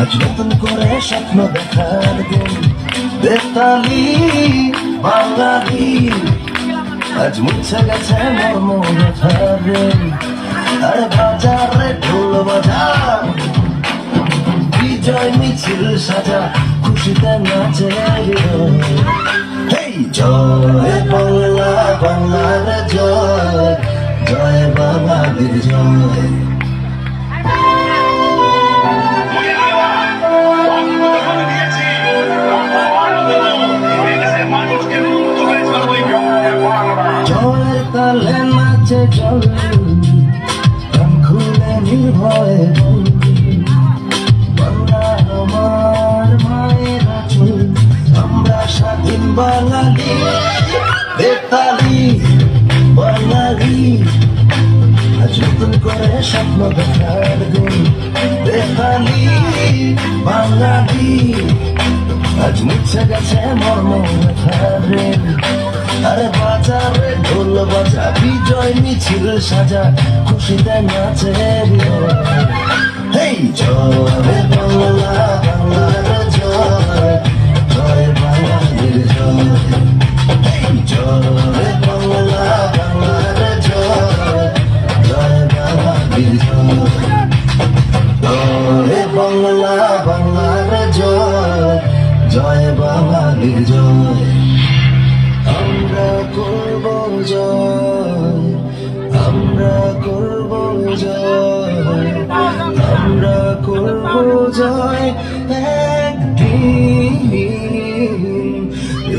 আজ নতুন করে স্বপ্ন দেখার দিন, বেতালি বাঙালি আজ মুছে গেছে মর্ম ব্যথার ঋণ। আরে বাজারে ঢোল বাজা, বিজয় মিছিল সাজা, খুশিতে নাচে হেই জয় বাংলা, বাংলার জয়, জয় বাঙালির জয়। জয়ের তালে নাচে জল, প্রাণ খুলে নির্ভয়ে বল, বাংলা আমার মায়ের আঁচল, আমরা স্বাধীন বাঙালি, বেতালি বাঙালি আজ নতুন করে স্বপ্ন দেখার দিন, বেতালি বাঙালি আজ মুছে গেছে মর্ম ব্যথার ঋণ। আরে বাজারে ঢোল বাজা, বিজয় মিছিল সাজা, খুশিতে নাচে হেই জয় বাংলা, বাংলার জয়, জয় বাঙালির জয়। হেই জয় বাংলা, বাংলার জয়, জয় বাঙালির জয়। জয় বাংলা, বাংলার জয়, জয় বাঙালির জয়। আমরা করব জয়, আমরা করব জয়, আমরা করব জয় একদিন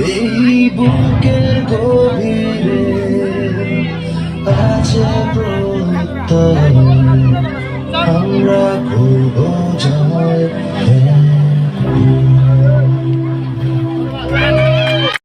এই বুকের গভীরে আছে প্রত্যয়, আমরা করব জয়।